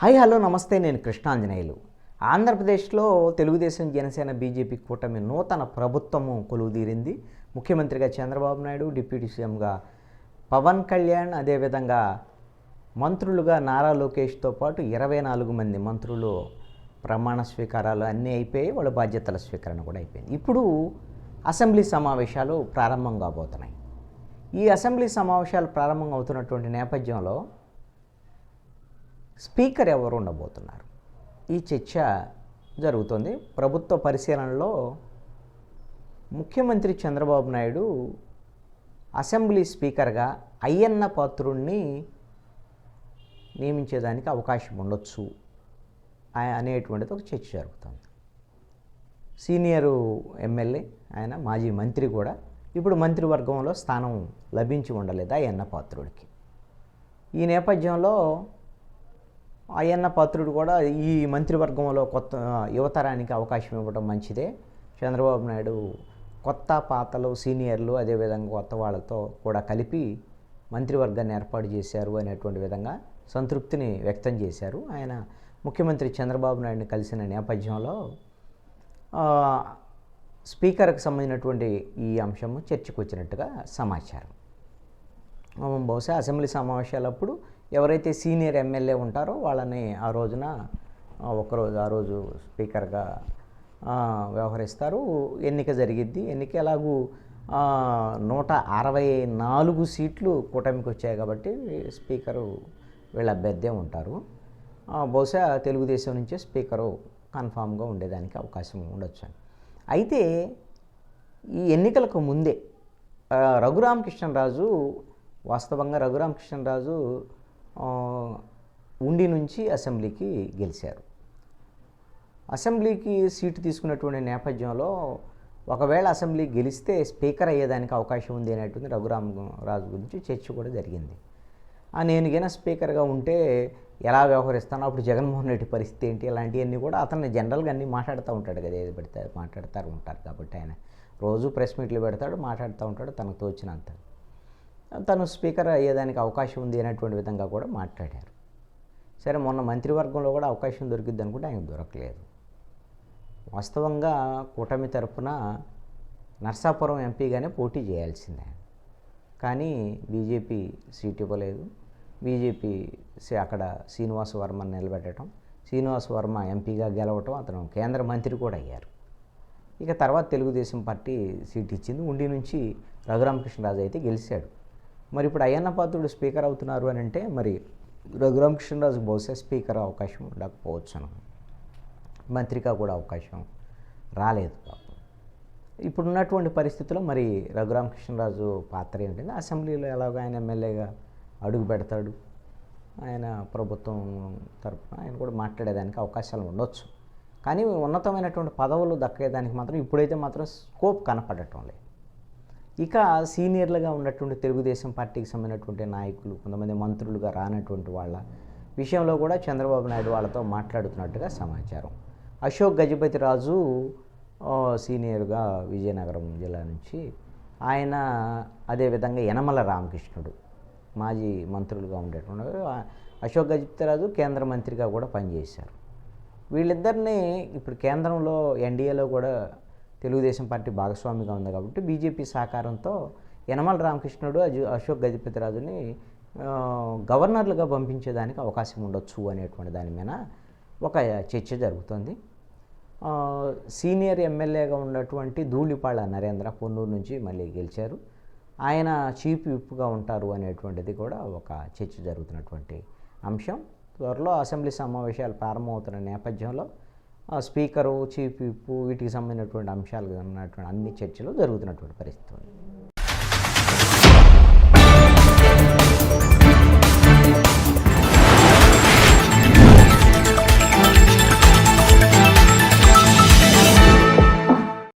Hi hello నమస్తే, నేను కృష్ణాంజనేయులు. ఆంధ్రప్రదేశ్లో తెలుగుదేశం జనసేన బీజేపీ కూటమి నూతన ప్రభుత్వము కొలువుదీరింది. ముఖ్యమంత్రిగా చంద్రబాబు నాయుడు, డిప్యూటీ సీఎంగా పవన్ కళ్యాణ్, అదేవిధంగా మంత్రులుగా నారా లోకేష్తో పాటు 24 మంది మంత్రులు ప్రమాణ స్వీకారాలు అన్నీ అయిపోయి, వాళ్ళ బాధ్యతల స్వీకరణ కూడా అయిపోయింది. ఇప్పుడు అసెంబ్లీ సమావేశాలు ప్రారంభం కాబోతున్నాయి. ఈ అసెంబ్లీ సమావేశాలు ప్రారంభం అవుతున్నటువంటి నేపథ్యంలో స్పీకర్ ఎవరు ఉండబోతున్నారు, ఈ చర్చ జరుగుతుంది. ప్రభుత్వ పరిశీలనలో ముఖ్యమంత్రి చంద్రబాబు నాయుడు అసెంబ్లీ స్పీకర్గా అయ్యన్న పాత్రుడిని నియమించేదానికి అవకాశం ఉండొచ్చు అనేటువంటిది ఒక చర్చ జరుగుతుంది. సీనియరు ఎమ్మెల్యే, ఆయన మాజీ మంత్రి కూడా. ఇప్పుడు మంత్రివర్గంలో స్థానం లభించి ఉండలేదు అయ్యన్న పాత్రుడికి. ఈ నేపథ్యంలో అయ్యన్న పాత్రుడు కూడా ఈ మంత్రివర్గంలో కొత్త యువతరానికి అవకాశం ఇవ్వడం మంచిదే. చంద్రబాబు నాయుడు కొత్త పాతలు, సీనియర్లు, అదేవిధంగా కొత్త వాళ్ళతో కూడా కలిపి మంత్రివర్గాన్ని ఏర్పాటు చేశారు అనేటువంటి విధంగా సంతృప్తిని వ్యక్తం చేశారు. ఆయన ముఖ్యమంత్రి చంద్రబాబు నాయుడిని కలిసిన నేపథ్యంలో స్పీకర్కి సంబంధించినటువంటి ఈ అంశము చర్చకు వచ్చినట్టుగా సమాచారం. బహుశా అసెంబ్లీ సమావేశాలప్పుడు ఎవరైతే సీనియర్ ఎమ్మెల్యే ఉంటారో వాళ్ళని ఆ రోజున ఆ రోజు స్పీకర్గా వ్యవహరిస్తారు. ఎన్నిక జరిగిద్ది. ఎన్నిక ఎలాగూ 164 సీట్లు కూటమికి వచ్చాయి కాబట్టి స్పీకరు వీళ్ళ అభ్యర్థే ఉంటారు. బహుశా తెలుగుదేశం నుంచే స్పీకరు కన్ఫామ్గా ఉండేదానికి అవకాశం ఉండొచ్చు. అయితే ఈ ఎన్నికలకు ముందే రఘురామకృష్ణరాజు, వాస్తవంగా రఘురామకృష్ణరాజు ఉండి నుంచి అసెంబ్లీకి గెలిచారు. అసెంబ్లీకి సీటు తీసుకున్నటువంటి నేపథ్యంలో ఒకవేళ అసెంబ్లీ గెలిస్తే స్పీకర్ అయ్యేదానికి అవకాశం ఉంది అనేటువంటి రఘురామరాజు గురించి చర్చ కూడా జరిగింది. నేను గిన స్పీకర్గా ఉంటే ఎలా వ్యవహరిస్తానో, అప్పుడు జగన్మోహన్ రెడ్డి పరిస్థితి ఏంటి, ఇలాంటివన్నీ కూడా అతను జనరల్గా అన్నీ మాట్లాడుతూ ఉంటాడు కదా, ఏది పెడితే మాట్లాడుతూ ఉంటారు కాబట్టి ఆయన రోజు ప్రెస్ మీట్లు పెడతాడు, మాట్లాడుతూ ఉంటాడు తనకు తోచినంత. తను స్పీకర్ అయ్యేదానికి అవకాశం ఉంది అనేటువంటి విధంగా కూడా మాట్లాడారు. సరే, మొన్న మంత్రివర్గంలో కూడా అవకాశం దొరికిద్ది అనుకుంటే ఆయన దొరకలేదు. వాస్తవంగా కూటమి తరఫున నర్సాపురం ఎంపీగానే పోటీ చేయాల్సిందే, కానీ బీజేపీ సీట్ ఇవ్వలేదు. బీజేపీ అక్కడ శ్రీనివాస్ వర్మని నిలబెట్టడం, శ్రీనివాస్ వర్మ ఎంపీగా గెలవటం, అతను కేంద్ర మంత్రి కూడా అయ్యారు. ఇక తర్వాత తెలుగుదేశం పార్టీ సీట్ ఇచ్చింది. ఉండి నుంచి రఘురామకృష్ణరాజు అయితే గెలిచాడు. మరి ఇప్పుడు అయ్యన్న పాత్రుడు స్పీకర్ అవుతున్నారు అని అంటే మరి రఘురామకృష్ణరాజుకు బహుశా స్పీకర్ అవకాశం ఉండకపోవచ్చు అని, మంత్రిగా కూడా అవకాశం రాలేదు పాపం. ఇప్పుడున్నటువంటి పరిస్థితుల్లో మరి రఘురామకృష్ణరాజు పాత్ర ఏంటంటే అసెంబ్లీలో ఎలాగో ఆయన ఎమ్మెల్యేగా అడుగు పెడతాడు, ఆయన ప్రభుత్వం తరఫున ఆయన కూడా మాట్లాడేదానికి అవకాశాలు ఉండొచ్చు. కానీ ఉన్నతమైనటువంటి పదవులు దక్కేదానికి మాత్రం ఇప్పుడైతే మాత్రం స్కోప్ కనపడటం లేదు. ఇక సీనియర్లుగా ఉన్నటువంటి తెలుగుదేశం పార్టీకి సంబంధించినటువంటి నాయకులు, కొంతమంది మంత్రులుగా రానటువంటి వాళ్ళ విషయంలో కూడా చంద్రబాబు నాయుడు వాళ్ళతో మాట్లాడుతున్నట్టుగా సమాచారం. అశోక్ గజపతిరాజు సీనియర్గా విజయనగరం జిల్లా నుంచి ఆయన, అదేవిధంగా యనమల రామకృష్ణుడు మాజీ మంత్రులుగా ఉండేటువంటి అశోక్ గజపతిరాజు కేంద్ర మంత్రిగా కూడా పనిచేశారు. వీళ్ళిద్దరినీ ఇప్పుడు కేంద్రంలో ఎన్డీఏలో కూడా తెలుగుదేశం పార్టీ భాగస్వామిగా ఉంది కాబట్టి బీజేపీ సహకారంతో యనమల రామకృష్ణుడు, అశోక్ గజపతిరాజుని గవర్నర్లుగా పంపించేదానికి అవకాశం ఉండొచ్చు అనేటువంటి దాని మీద ఒక చర్చ జరుగుతుంది. సీనియర్ ఎమ్మెల్యేగా ఉన్నటువంటి ధూళిపాళ నరేంద్ర పొన్నూరు నుంచి మళ్ళీ గెలిచారు. ఆయన చీఫ్ విప్గా ఉంటారు అనేటువంటిది కూడా ఒక చర్చ జరుగుతున్నటువంటి అంశం. త్వరలో అసెంబ్లీ సమావేశాలు ప్రారంభమవుతున్న నేపథ్యంలో స్పీకరు, చీఫ్ విప్ వీటికి సంబంధించినటువంటి అంశాలు ఉన్నటువంటి అన్ని చర్చలు జరుగుతున్నటువంటి పరిస్థితి ఉంది.